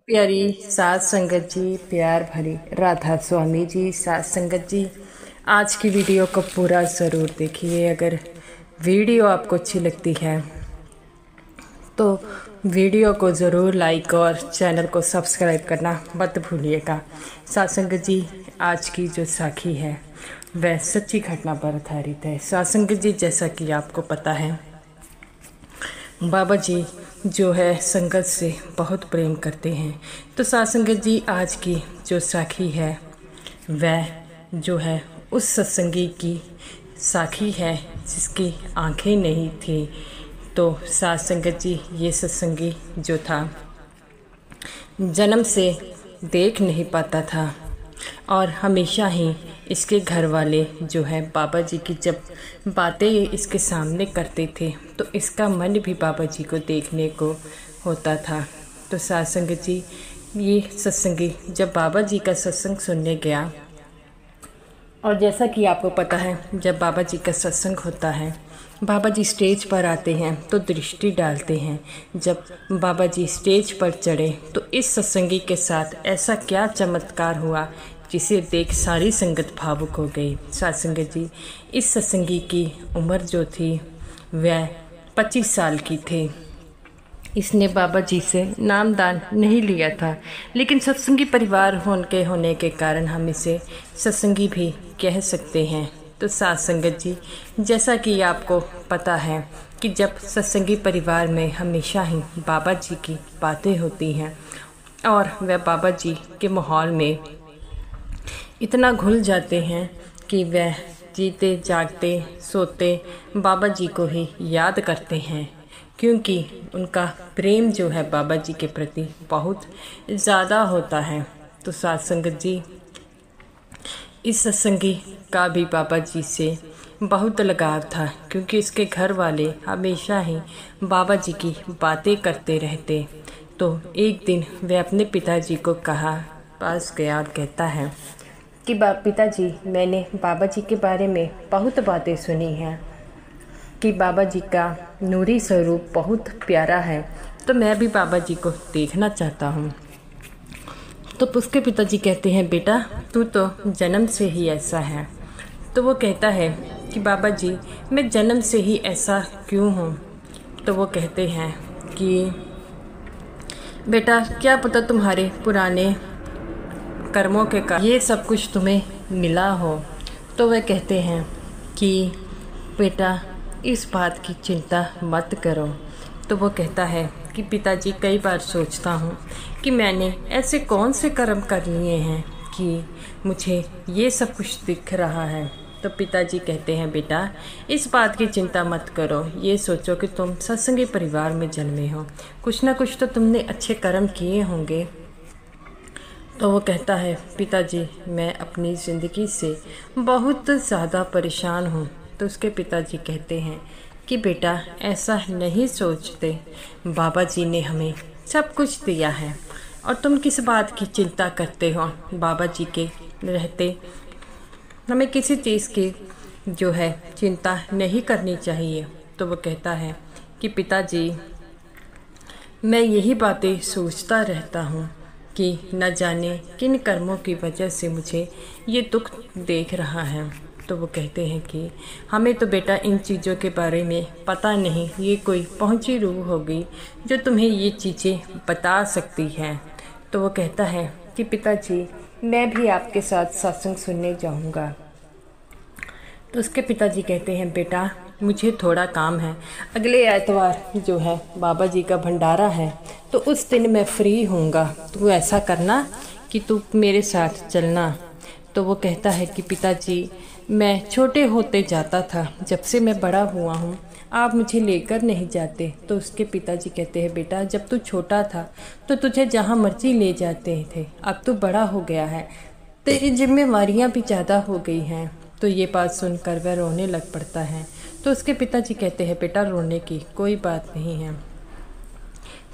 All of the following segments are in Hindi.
प्यारी सात संगत जी, प्यार भरी राधा स्वामी जी, सात संगत जी, आज की वीडियो को पूरा ज़रूर देखिए। अगर वीडियो आपको अच्छी लगती है तो वीडियो को ज़रूर लाइक और चैनल को सब्सक्राइब करना मत भूलिएगा। सात संगत जी, आज की जो साखी है वह सच्ची घटना पर आधारित है। सात संगत जी, जैसा कि आपको पता है, बाबा जी जो है संगत से बहुत प्रेम करते हैं। तो सात संगत जी, आज की जो साखी है वह जो है उस सत्संगी की साखी है जिसकी आंखें नहीं थी। तो सात संगत जी, ये सत्संगी जो था जन्म से देख नहीं पाता था और हमेशा ही इसके घर वाले जो है बाबा जी की जब बातें इसके सामने करते थे तो इसका मन भी बाबा जी को देखने को होता था। तो सात संगत जी, ये सत्संगी जब बाबा जी का सत्संग सुनने गया, और जैसा कि आपको पता है जब बाबा जी का सत्संग होता है, बाबा जी स्टेज पर आते हैं तो दृष्टि डालते हैं। जब बाबा जी स्टेज पर चढ़े तो इस सत्संगी के साथ ऐसा क्या चमत्कार हुआ जिसे देख सारी संगत भावुक हो गई। सात संगत जी, इस सत्संगी की उम्र जो थी वह 25 साल की थी। इसने बाबा जी से नामदान नहीं लिया था, लेकिन सत्संगी परिवार होने के कारण हम इसे सत्संगी भी कह सकते हैं। तो सात संगत जी, जैसा कि आपको पता है कि जब सत्संगी परिवार में हमेशा ही बाबा जी की बातें होती हैं और वह बाबा जी के माहौल में इतना घुल जाते हैं कि वह जीते जागते सोते बाबा जी को ही याद करते हैं, क्योंकि उनका प्रेम जो है बाबा जी के प्रति बहुत ज़्यादा होता है। तो सात संगत जी, इस सत्संगी का भी बाबा जी से बहुत लगाव था, क्योंकि इसके घर वाले हमेशा ही बाबा जी की बातें करते रहते। तो एक दिन वह अपने पिताजी को पास गया और कहता है कि पिताजी, मैंने बाबा जी के बारे में बहुत बातें सुनी हैं कि बाबा जी का नूरी स्वरूप बहुत प्यारा है, तो मैं भी बाबा जी को देखना चाहता हूँ। तो उसके पिताजी कहते हैं, बेटा तू तो जन्म से ही ऐसा है। तो वो कहता है कि बाबा जी, मैं जन्म से ही ऐसा क्यों हूँ? तो वो कहते हैं कि बेटा, क्या पता तुम्हारे पुराने कर्मों के कारण ये सब कुछ तुम्हें मिला हो। तो वह कहते हैं कि बेटा, इस बात की चिंता मत करो। तो वो कहता है कि पिताजी, कई बार सोचता हूँ कि मैंने ऐसे कौन से कर्म कर लिए हैं कि मुझे ये सब कुछ दिख रहा है। तो पिताजी कहते हैं, बेटा इस बात की चिंता मत करो, ये सोचो कि तुम सत्संगी परिवार में जन्मे हो, कुछ ना कुछ तो तुमने अच्छे कर्म किए होंगे। तो वो कहता है, पिताजी मैं अपनी ज़िंदगी से बहुत ज़्यादा परेशान हूँ। तो उसके पिताजी कहते हैं कि बेटा ऐसा नहीं सोचते, बाबा जी ने हमें सब कुछ दिया है और तुम किस बात की चिंता करते हो। बाबा जी के रहते हमें किसी चीज़ की जो है चिंता नहीं करनी चाहिए। तो वो कहता है कि पिताजी, मैं यही बातें सोचता रहता हूँ कि न जाने किन कर्मों की वजह से मुझे ये दुख देख रहा है। तो वो कहते हैं कि हमें तो बेटा इन चीज़ों के बारे में पता नहीं, ये कोई पहुंची रूह होगी जो तुम्हें ये चीज़ें बता सकती है। तो वो कहता है कि पिताजी, मैं भी आपके साथ सत्संग सुनने जाऊंगा। तो उसके पिताजी कहते हैं, बेटा मुझे थोड़ा काम है, अगले एतवार जो है बाबा जी का भंडारा है, तो उस दिन मैं फ्री होऊंगा, तू ऐसा करना कि तू मेरे साथ चलना। तो वो कहता है कि पिताजी, मैं छोटे होते जाता था, जब से मैं बड़ा हुआ हूँ आप मुझे लेकर नहीं जाते। तो उसके पिताजी कहते हैं, बेटा जब तू छोटा था तो तुझे जहाँ मर्जी ले जाते थे, अब तू बड़ा हो गया है, तेरी जिम्मेवारियाँ भी ज़्यादा हो गई हैं। तो ये बात सुनकर वह रोने लग पड़ता है। तो उसके पिताजी कहते हैं, बेटा रोने की कोई बात नहीं है,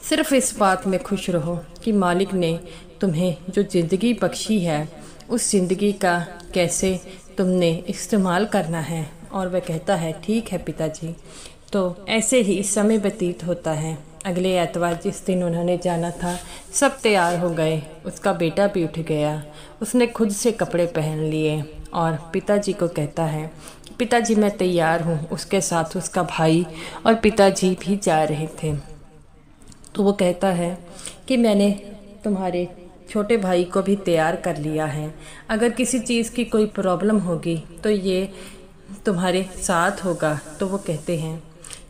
सिर्फ इस बात में खुश रहो कि मालिक ने तुम्हें जो ज़िंदगी बख्शी है उस ज़िंदगी का कैसे तुमने इस्तेमाल करना है। और वह कहता है, ठीक है पिताजी। तो ऐसे ही समय व्यतीत होता है अगले एतवार जिस दिन उन्होंने जाना था सब तैयार हो गए। उसका बेटा भी उठ गया। उसने खुद से कपड़े पहन लिए और पिताजी को कहता है कि पिताजी मैं तैयार हूँ। उसके साथ उसका भाई और पिताजी भी जा रहे थे। तो वो कहता है कि मैंने तुम्हारे छोटे भाई को भी तैयार कर लिया है। अगर किसी चीज़ की कोई प्रॉब्लम होगी तो ये तुम्हारे साथ होगा। तो वो कहते हैं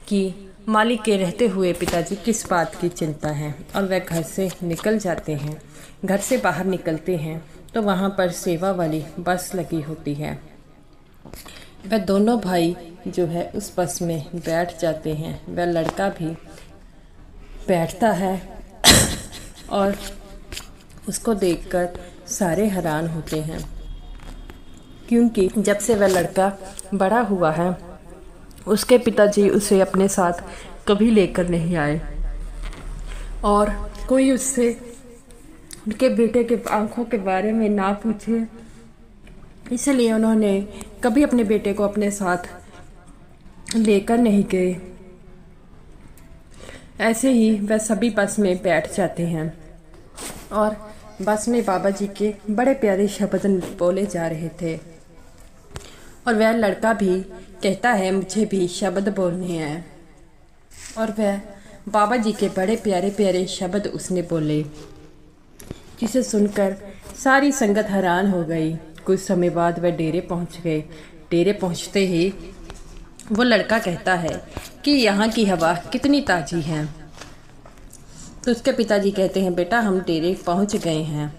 कि मालिक के रहते हुए पिताजी किस बात की चिंता है। और वह घर से निकल जाते हैं। घर से बाहर निकलते हैं तो वहाँ पर सेवा वाली बस लगी होती है। वह दोनों भाई जो है उस बस में बैठ जाते हैं। वह लड़का भी बैठता है और उसको देखकर सारे हैरान होते हैं, क्योंकि जब से वह लड़का बड़ा हुआ है उसके पिताजी उसे अपने साथ कभी लेकर नहीं आए और कोई उससे उनके बेटे के आंखों के बारे में ना पूछे। इसलिए उन्होंने कभी अपने बेटे को अपने साथ लेकर नहीं गए। ऐसे ही वह सभी बस में बैठ जाते हैं और बस में बाबा जी के बड़े प्यारे शब्द बोले जा रहे थे और वह लड़का भी कहता है मुझे भी शब्द बोलने हैं। और वह बाबा जी के बड़े प्यारे प्यारे शब्द उसने बोले, जिसे सुनकर सारी संगत हैरान हो गई। कुछ समय बाद वह डेरे पहुंच गए। डेरे पहुंचते ही वो लड़का कहता है कि यहाँ की हवा कितनी ताज़ी है। तो उसके पिताजी कहते हैं बेटा हम डेरे पहुंच गए हैं।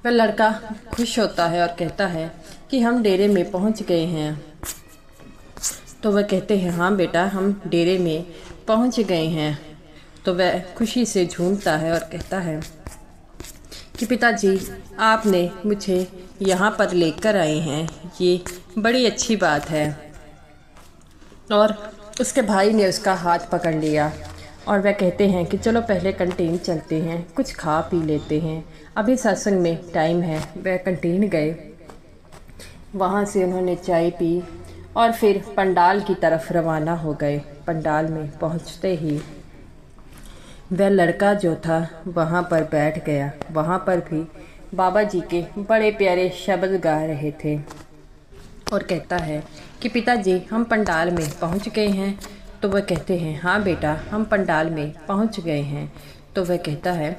वह लड़का खुश होता है और कहता है कि हम डेरे में पहुंच गए हैं। तो वह कहते हैं हाँ बेटा हम डेरे में पहुंच गए हैं। तो वह खुशी से झूमता है और कहता है कि पिताजी आपने मुझे यहाँ पर लेकर आए हैं, ये बड़ी अच्छी बात है। और उसके भाई ने उसका हाथ पकड़ लिया और वह कहते हैं कि चलो पहले कैंटीन चलते हैं, कुछ खा पी लेते हैं, अभी सत्संग में टाइम है। वह कैंटीन गए, वहाँ से उन्होंने चाय पी और फिर पंडाल की तरफ रवाना हो गए। पंडाल में पहुँचते ही वह लड़का जो था वहाँ पर बैठ गया। वहाँ पर भी बाबा जी के बड़े प्यारे शब्द गा रहे थे और कहता है कि पिताजी हम पंडाल में पहुँच गए हैं। तो वह कहते हैं हाँ बेटा हम पंडाल में पहुँच गए हैं। तो वह कहता है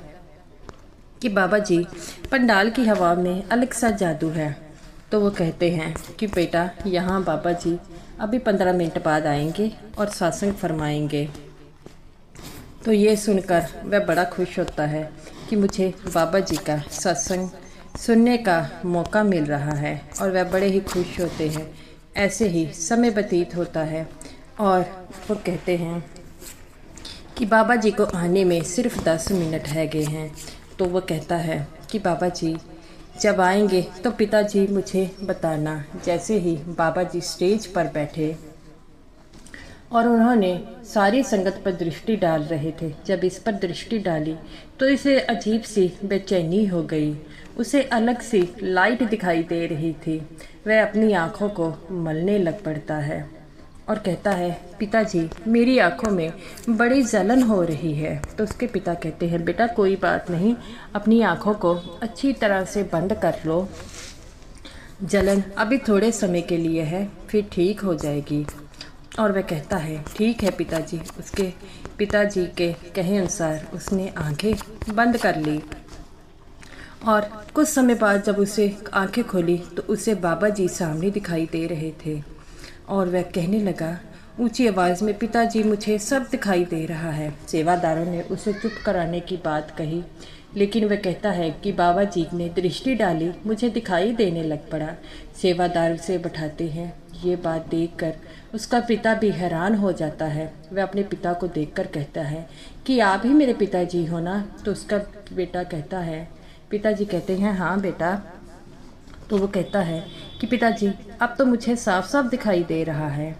कि बाबा जी पंडाल की हवा में अलग सा जादू है। तो वो कहते हैं कि बेटा यहाँ बाबा जी अभी 15 मिनट बाद आएंगे और सत्संग फरमाएंगे। तो ये सुनकर वह बड़ा खुश होता है कि मुझे बाबा जी का सत्संग सुनने का मौका मिल रहा है और वह बड़े ही खुश होते हैं। ऐसे ही समय व्यतीत होता है और वो कहते हैं कि बाबा जी को आने में सिर्फ 10 मिनट है गए हैं। तो वो कहता है कि बाबा जी जब आएंगे तो पिताजी मुझे बताना। जैसे ही बाबा जी स्टेज पर बैठे और उन्होंने सारी संगत पर दृष्टि डाल रहे थे, जब इस पर दृष्टि डाली तो इसे अजीब सी बेचैनी हो गई। उसे अलग सी लाइट दिखाई दे रही थी। वह अपनी आँखों को मलने लग पड़ता है और कहता है पिताजी मेरी आँखों में बड़ी जलन हो रही है। तो उसके पिता कहते हैं बेटा कोई बात नहीं, अपनी आँखों को अच्छी तरह से बंद कर लो, जलन अभी थोड़े समय के लिए है फिर ठीक हो जाएगी। और वह कहता है ठीक है पिताजी। उसके पिताजी के कहे अनुसार उसने आंखें बंद कर ली और कुछ समय बाद जब उसे आंखें खोली तो उसे बाबा जी सामने दिखाई दे रहे थे और वह कहने लगा ऊंची आवाज़ में पिताजी मुझे सब दिखाई दे रहा है। सेवादारों ने उसे चुप कराने की बात कही, लेकिन वह कहता है कि बाबा जी ने दृष्टि डाली, मुझे दिखाई देने लग पड़ा। सेवादार उसे बैठाते हैं। ये बात देखकर उसका पिता भी हैरान हो जाता है। वह अपने पिता को देखकर कहता है कि आप ही मेरे पिताजी हो ना। तो उसका बेटा कहता है, पिताजी कहते हैं हाँ बेटा। तो वो कहता है कि पिताजी अब तो मुझे साफ साफ दिखाई दे रहा है।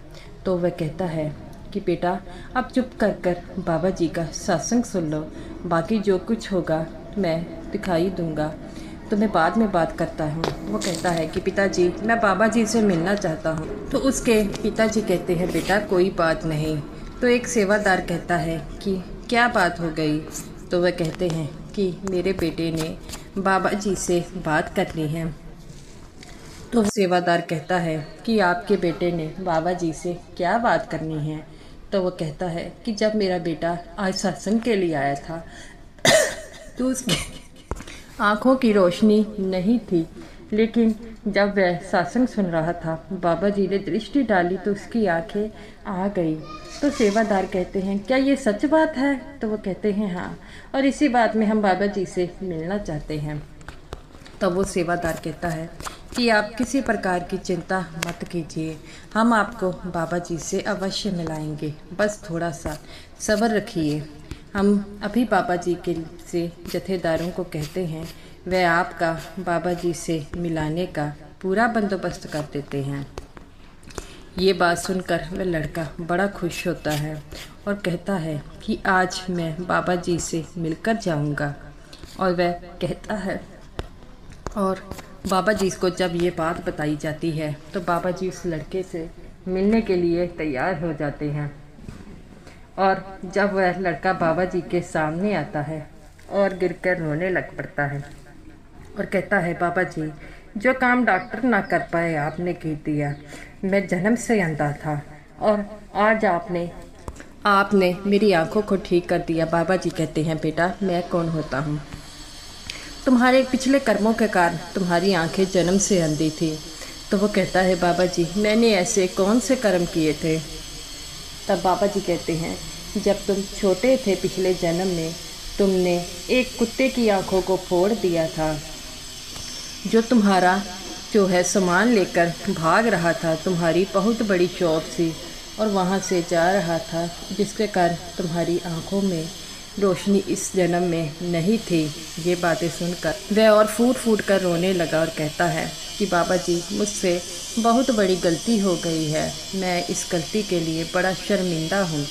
तो वह कहता है कि बेटा अब चुप कर कर बाबा जी का सत्संग सुन लो, बाकी जो कुछ होगा मैं दिखाई दूंगा, तो मैं बाद में बात करता हूँ। वो कहता है कि पिताजी मैं बाबा जी से मिलना चाहता हूँ। तो उसके पिताजी कहते हैं बेटा कोई बात नहीं, तो एक सेवादार कहता है कि क्या बात हो गई। तो वह कहते हैं कि मेरे बेटे ने बाबा जी से बात करनी है। तो सेवादार कहता है कि आपके बेटे ने बाबा जी से क्या बात करनी है। तो वो कहता है कि जब मेरा बेटा आज सत्संग के लिए आया था तो उसकी आँखों की रोशनी नहीं थी, लेकिन जब वह सत्संग सुन रहा था बाबा जी ने दृष्टि डाली तो उसकी आंखें आ गई। तो सेवादार कहते हैं क्या ये सच बात है। तो वो कहते हैं हाँ, और इसी बात में हम बाबा जी से मिलना चाहते हैं। तब वो सेवादार कहता है कि आप किसी प्रकार की चिंता मत कीजिए, हम आपको बाबा जी से अवश्य मिलाएंगे, बस थोड़ा सा सब्र रखिए। हम अभी बाबा जी के से जथेदारों को कहते हैं, वह आपका बाबा जी से मिलाने का पूरा बंदोबस्त कर देते हैं। ये बात सुनकर वह लड़का बड़ा खुश होता है और कहता है कि आज मैं बाबा जी से मिलकर जाऊंगा। और वह कहता है, और बाबा जी को जब ये बात बताई जाती है तो बाबा जी उस लड़के से मिलने के लिए तैयार हो जाते हैं। और जब वह लड़का बाबा जी के सामने आता है और गिरकर रोने लग पड़ता है और कहता है, बाबा जी जो काम डॉक्टर ना कर पाए आपने कर दिया। मैं जन्म से अंधा था और आज आपने मेरी आंखों को ठीक कर दिया। बाबा जी कहते हैं, बेटा मैं कौन होता हूँ। तुम्हारे पिछले कर्मों के कारण तुम्हारी आंखें जन्म से अंधी थी। तो वो कहता है, बाबा जी मैंने ऐसे कौन से कर्म किए थे। तब बाबा जी कहते हैं, जब तुम छोटे थे पिछले जन्म में तुमने एक कुत्ते की आंखों को फोड़ दिया था, जो है सामान लेकर भाग रहा था। तुम्हारी बहुत बड़ी शॉप थी और वहाँ से जा रहा था, जिसके कारण तुम्हारी आंखों में रोशनी इस जन्म में नहीं थी। ये बातें सुनकर वह और फूट फूट कर रोने लगा और कहता है कि बाबा जी मुझसे बहुत बड़ी गलती हो गई है, मैं इस गलती के लिए बड़ा शर्मिंदा हूँ।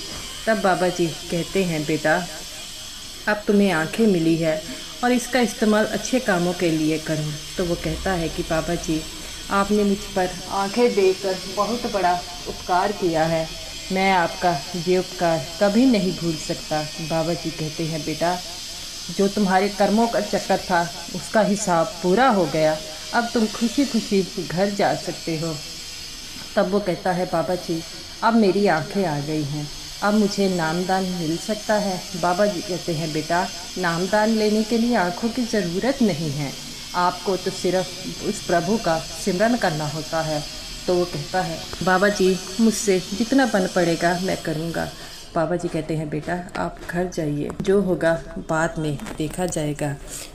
तब बाबा जी कहते हैं, बेटा अब तुम्हें आंखें मिली है और इसका इस्तेमाल अच्छे कामों के लिए करो। तो वो कहता है कि बाबा जी आपने मुझ पर आंखें देकर बहुत बड़ा उपकार किया है, मैं आपका ये उपकार कभी नहीं भूल सकता। बाबा जी कहते हैं, बेटा जो तुम्हारे कर्मों का चक्कर था उसका हिसाब पूरा हो गया, अब तुम खुशी खुशी घर जा सकते हो। तब वो कहता है, बाबा जी अब मेरी आंखें आ गई हैं, अब मुझे नामदान मिल सकता है। बाबा जी कहते हैं, बेटा नामदान लेने के लिए आंखों की ज़रूरत नहीं है, आपको तो सिर्फ उस प्रभु का सिमरन करना होता है। तो वो कहता है, बाबा जी मुझसे जितना बन पड़ेगा मैं करूँगा। बाबा जी कहते हैं, बेटा आप घर जाइए, जो होगा बाद में देखा जाएगा।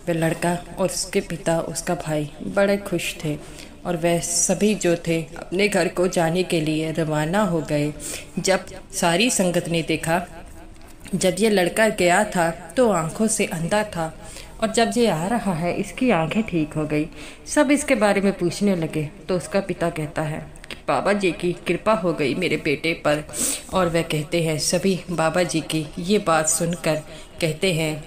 वह लड़का और उसके पिता उसका भाई बड़े खुश थे और वह सभी जो थे अपने घर को जाने के लिए रवाना हो गए। जब सारी संगत ने देखा, जब ये लड़का गया था तो आंखों से अंधा था और जब ये आ रहा है इसकी आंखें ठीक हो गई, सब इसके बारे में पूछने लगे। तो उसका पिता कहता है कि बाबा जी की कृपा हो गई मेरे बेटे पर। और वह कहते हैं, सभी बाबा जी की ये बात सुनकर कहते हैं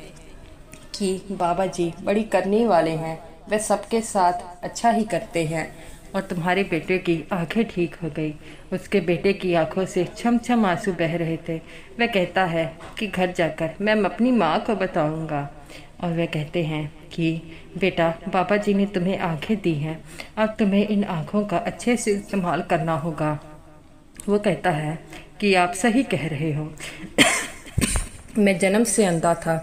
कि बाबा जी बड़ी करने वाले हैं, वह सबके साथ अच्छा ही करते हैं और तुम्हारे बेटे की आंखें ठीक हो गई। उसके बेटे की आंखों से छम छम आंसू बह रहे थे। वह कहता है कि घर जाकर मैं अपनी माँ को बताऊंगा। और वह कहते हैं कि बेटा बाबा जी ने तुम्हें आंखें दी हैं, अब तुम्हें इन आंखों का अच्छे से इस्तेमाल करना होगा। वो कहता है कि आप सही कह रहे हो मैं जन्म से अंधा था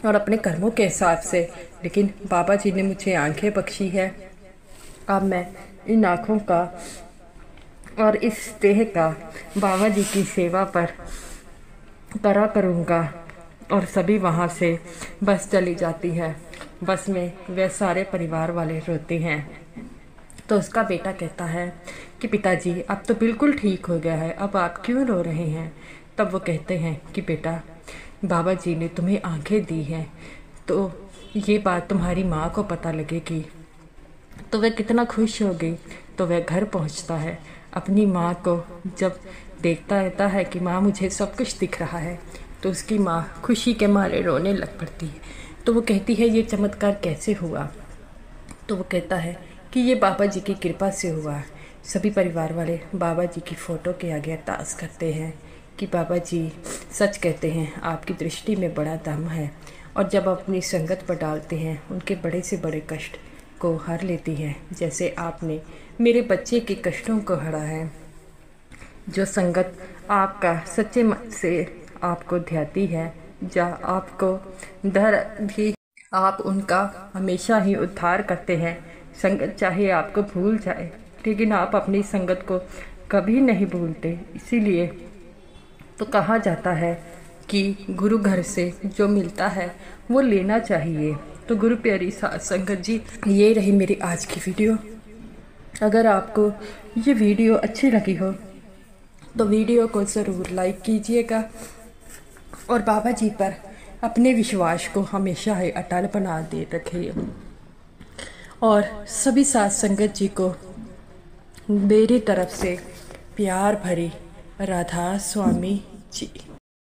और अपने कर्मों के हिसाब से, लेकिन बाबा जी ने मुझे आंखें बख्शी है। अब मैं इन आँखों का और इस देह का बाबा जी की सेवा पर करा करूँगा। और सभी वहाँ से बस चली जाती है। बस में वे सारे परिवार वाले रोते हैं। तो उसका बेटा कहता है कि पिताजी अब तो बिल्कुल ठीक हो गया है, अब आप क्यों रो रहे हैं। तब वो कहते हैं कि बेटा बाबा जी ने तुम्हें आंखें दी हैं, तो ये बात तुम्हारी माँ को पता लगेगी तो वह कितना खुश होगी। तो वह घर पहुंचता है, अपनी माँ को जब देखता रहता है कि माँ मुझे सब कुछ दिख रहा है, तो उसकी माँ खुशी के मारे रोने लग पड़ती है। तो वो कहती है ये चमत्कार कैसे हुआ। तो वो कहता है कि ये बाबा जी की कृपा से हुआ। सभी परिवार वाले बाबा जी की फ़ोटो के आगे अरदास करते हैं कि बाबा जी सच कहते हैं, आपकी दृष्टि में बड़ा दम है और जब आप अपनी संगत पर डालते हैं उनके बड़े से बड़े कष्ट को हर लेती है। जैसे आपने मेरे बच्चे के कष्टों को हरा है। जो संगत आपका सच्चे मन से आपको ध्याती है, या आपको डर भी, आप उनका हमेशा ही उद्धार करते हैं। संगत चाहे आपको भूल जाए, लेकिन आप अपनी संगत को कभी नहीं भूलते। इसीलिए तो कहा जाता है कि गुरु घर से जो मिलता है वो लेना चाहिए। तो गुरु प्यारी साध संगत जी, ये रही मेरी आज की वीडियो। अगर आपको ये वीडियो अच्छी लगी हो तो वीडियो को ज़रूर लाइक कीजिएगा और बाबा जी पर अपने विश्वास को हमेशा ही अटल बना दे रखिए। और सभी साध संगत जी को मेरी तरफ से प्यार भरी राधा स्वामी जी।